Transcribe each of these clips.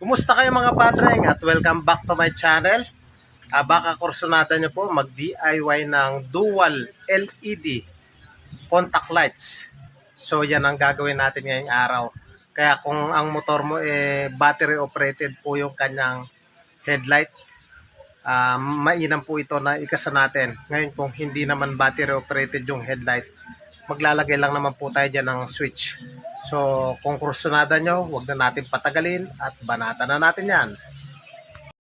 Kumusta kayo mga padreng at welcome back to my channel. Baka kursunada nyo po mag-DIY ng dual LED contact lights. So yan ang gagawin natin ngayong araw. Kaya kung ang motor mo battery operated po yung kanyang headlight, mainam po ito na ikasa natin. Ngayon kung hindi naman battery operated yung headlight, maglalagay lang naman po tayo dyan ng switch. So kung kursunada nyo, huwag na natin patagalin at banatan na natin yan.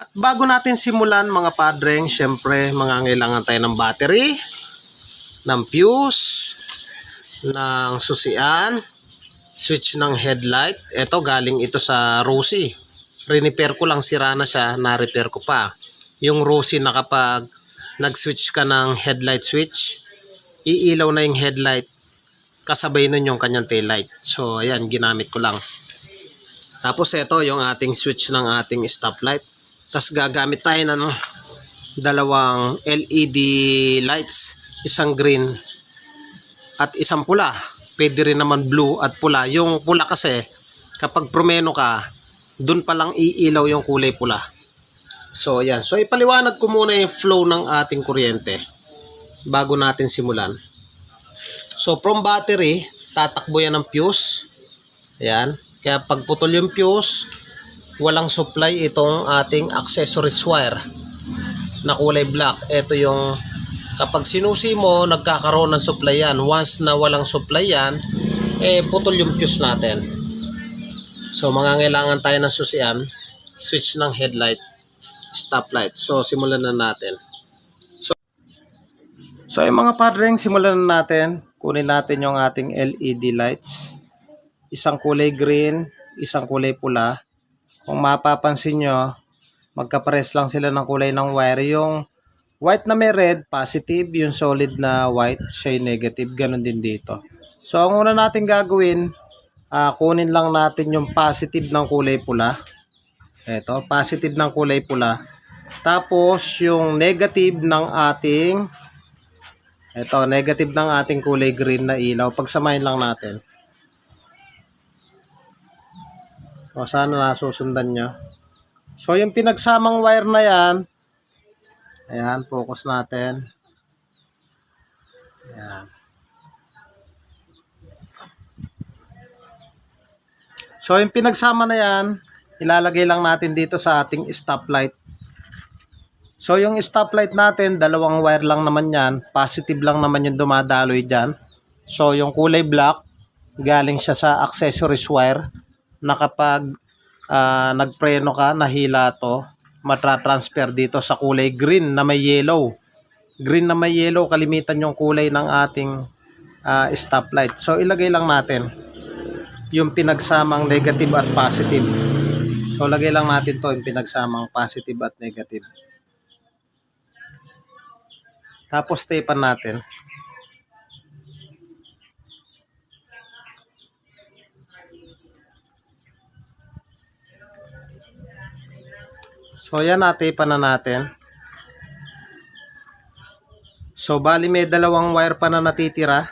At bago natin simulan mga padreng, syempre mangangailangan tayo ng battery, ng fuse, ng susian, switch ng headlight. Ito galing ito sa Rusi. Rinipair ko lang, sira na siya, na-repair ko pa. Yung Rusi na kapag nag-switch ka ng headlight switch, iilaw na yung headlight, kasabay nun yung kanyang taillight. So ayan, ginamit ko lang. Tapos ito yung ating switch ng ating stoplight. Tapos gagamit tayo ng dalawang LED lights, isang green at isang pula. Pwede rin naman blue at pula. Yung pula kasi kapag promeno ka, dun pa lang iilaw yung kulay pula. So ayan, so ipaliwanag ko muna yung flow ng ating kuryente bago natin simulan. So from battery, tatakbo yan ng fuse. Ayan. Kaya pag putol yung fuse, walang supply itong ating accessories wire na kulay black. Ito yung kapag sinusi mo, nagkakaroon ng supply yan. Once na walang supply yan, putol yung fuse natin. So mangangailangan tayo ng susian, switch ng headlight, stoplight. So simulan na natin. So yung mga padreng, simulan na natin. Kunin natin yung ating LED lights. Isang kulay green, isang kulay pula. Kung mapapansin nyo, magkapares lang sila ng kulay ng wire. Yung white na may red, positive. Yung solid na white, siya yung negative. Ganon din dito. So ang una natin gagawin, kunin lang natin yung positive ng kulay pula. Ito, positive ng kulay pula. Tapos yung negative ng ating negative ng ating kulay green na ilaw. Pagsamahin lang natin. O, sana nasusundan nyo. So, yung pinagsamang wire na yan, ayan, focus natin. Ayan. So, yung pinagsama na yan, ilalagay lang natin dito sa ating stoplight. So yung stoplight natin, dalawang wire lang naman yan. Positive lang naman yung dumadaloy dyan. So yung kulay black, galing siya sa accessories wire na kapag nagpreno ka, nahila to, matra-transfer dito sa kulay green na may yellow. Green na may yellow, kalimitan yung kulay ng ating stoplight. So ilagay lang natin yung pinagsamang negative at positive. So lagay lang natin to, yung pinagsamang positive at negative. Tapos tapean natin. So yan, natapean na natin. So bali may dalawang wire pa na natitira.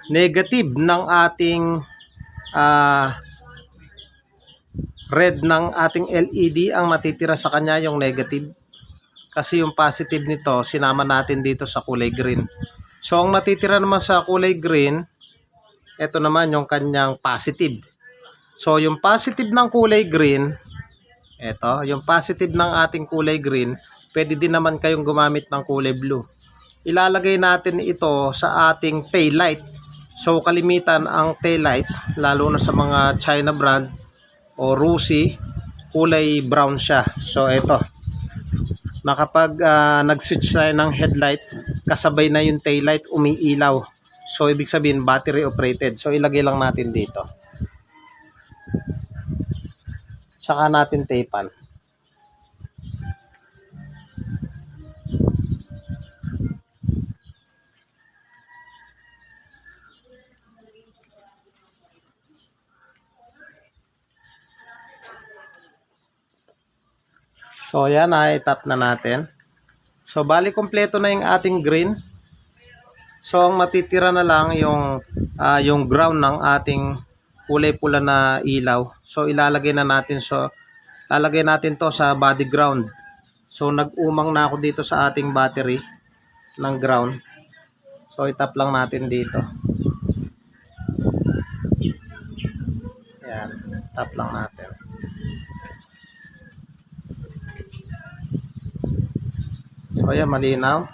Negative ng ating red ng ating LED ang natitira sa kanya, yung negative. Kasi yung positive nito, sinama natin dito sa kulay green. So, ang natitira naman sa kulay green, ito naman yung kanyang positive. So, yung positive ng kulay green, ito, yung positive ng ating kulay green, pwede din naman kayong gumamit ng kulay blue. Ilalagay natin ito sa ating tail light. So, kalimitan ang tail light, lalo na sa mga China brand o Rusi, kulay brown siya. So, ito. Na kapag nag-switch tayo ng headlight, kasabay na yung taillight umiilaw. So ibig sabihin battery operated. So ilagay lang natin dito. Tsaka natin tapean. So yan, i-tap na natin. So bali kompleto na yung ating green. So ang matitira na lang yung ground ng ating kulay pula na ilaw. So ilalagay na natin, lalagay natin to sa body ground. So nag-umang na ako dito sa ating battery ng ground. So itap lang natin dito. Ayan, tap lang natin. So ayan, malinaw.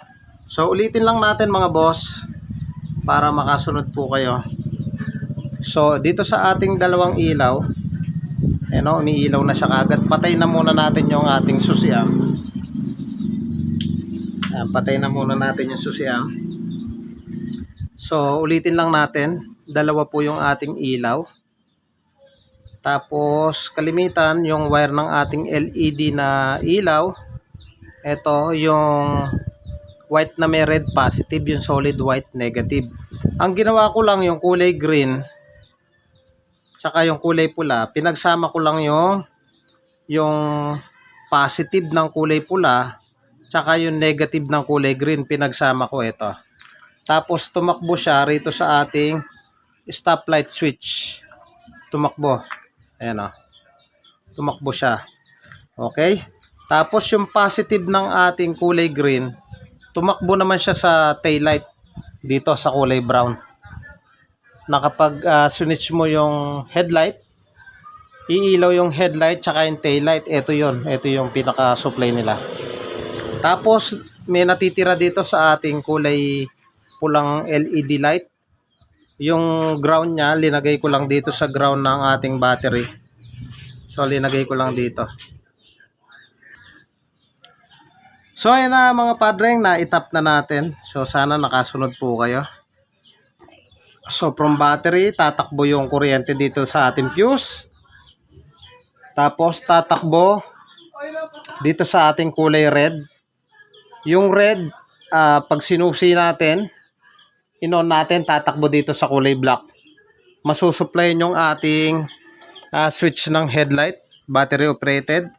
So ulitin lang natin mga boss para makasunod po kayo. So dito sa ating dalawang ilaw, umiilaw na siya kagad. Patay na muna natin yung ating susiam. Patay na muna natin yung susiam. So ulitin lang natin, dalawa po yung ating ilaw. Tapos kalimitan yung wire ng ating LED na ilaw. Ito yung white na may red positive, yung solid white negative. Ang ginawa ko lang yung kulay green tsaka yung kulay pula, pinagsama ko lang yung positive ng kulay pula tsaka yung negative ng kulay green, pinagsama ko ito. Tapos tumakbo siya rito sa ating stoplight switch. Tumakbo. Ayan o. Tumakbo siya. Okay? Tapos yung positive ng ating kulay green, tumakbo naman siya sa taillight dito sa kulay brown. Na kapag switch mo yung headlight, iilaw yung headlight tsaka yung taillight. Ito yung pinaka-supply nila. Tapos may natitira dito sa ating kulay pulang LED light. Yung ground niya, linagay ko lang dito sa ground ng ating battery. So linagay ko lang dito. So ayan na mga padreng, na-itap na natin. So sana nakasunod po kayo. So from battery, tatakbo yung kuryente dito sa ating fuse. Tapos tatakbo dito sa ating kulay red. Yung red, pag sinusi natin, in-on natin, tatakbo dito sa kulay black. Masusuplayin yung ating switch ng headlight, battery operated.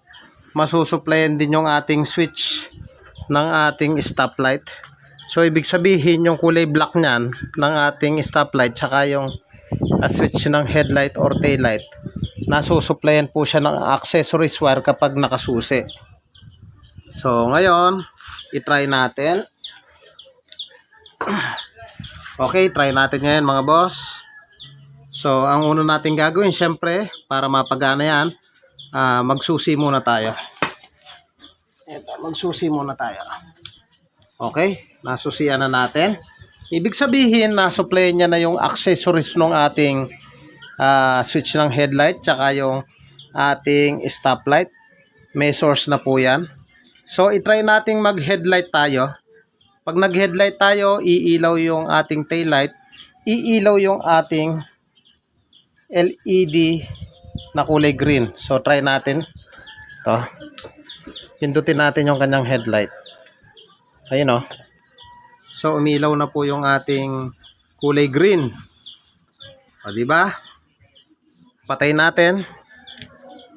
Masusuplayin din yung ating switch ng ating stoplight. So ibig sabihin yung kulay black niyan ng ating stoplight tsaka yung switch ng headlight or taillight, nasusuplayan po siya ng accessories wire kapag nakasusi. So ngayon, i-try natin. Okay, try natin ngayon mga boss. So ang una natin gagawin, syempre para mapagana yan, magsusi muna tayo. Ito, magsusi muna tayo. Okay, nasusiyan na natin. Ibig sabihin, nasuplayan niya na yung accessories ng ating switch ng headlight tsaka yung ating stoplight. May source na po yan. So, itry nating mag-headlight tayo. Pag nag-headlight tayo, iilaw yung ating taillight. Iilaw yung ating LED na kulay green. So, try natin. Ito. Pindutin natin yung kanyang headlight. Ayun o. So umilaw na po yung ating kulay green. O diba? Patay natin.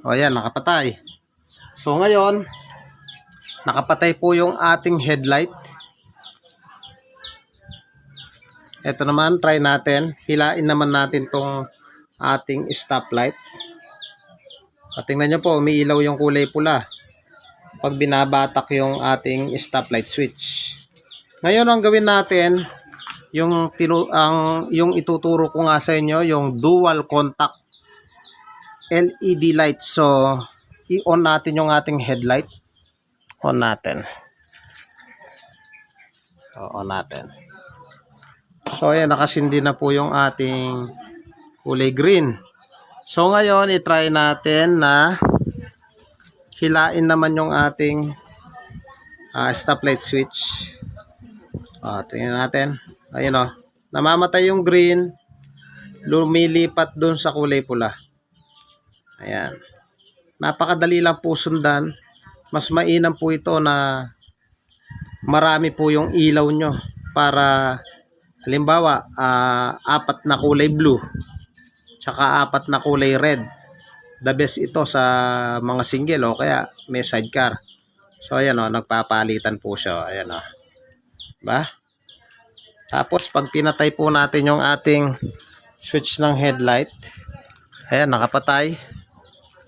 O ayan, nakapatay. So ngayon, nakapatay po yung ating headlight. Ito naman, try natin. Hilain naman natin tong ating stoplight. O tingnan nyo po, umiilaw yung kulay pula pag binabatak yung ating stoplight switch. Ngayon ang gawin natin, yung ituturo ko nga sa inyo, yung dual contact LED light. So i-on natin yung ating headlight. On natin. On natin. So ayan, nakasindi na po yung ating kulay green. So ngayon, i-try natin na hilain naman yung ating stoplight switch. Tingnan natin. Ayun o. Namamatay yung green. Lumilipat dun sa kulay pula. Ayan. Napakadali lang po sundan. Mas mainam po ito na marami po yung ilaw nyo. Para halimbawa, 4 na kulay blue. Tsaka 4 na kulay red. The best ito sa mga single o kaya may sidecar. So ayan o, nagpapalitan po siya. Ayan o. Diba? Tapos pag pinatay po natin yung ating switch ng headlight, Ayan, nakapatay.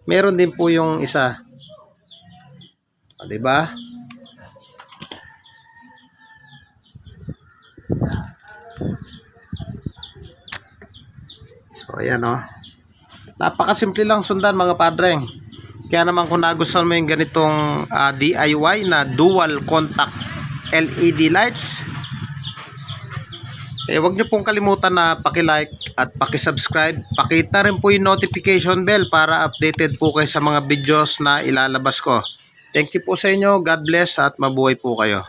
Meron din po yung isa. O, diba? So, ayan o. Napakasimple lang sundan mga padreng. Kaya naman kung nagustuhan mo yung ganitong DIY na dual contact LED lights, huwag nyo pong kalimutan na paki-like at paki-subscribe. Pakita rin po yung notification bell para updated po kayo sa mga videos na ilalabas ko. Thank you po sa inyo. God bless at mabuhay po kayo.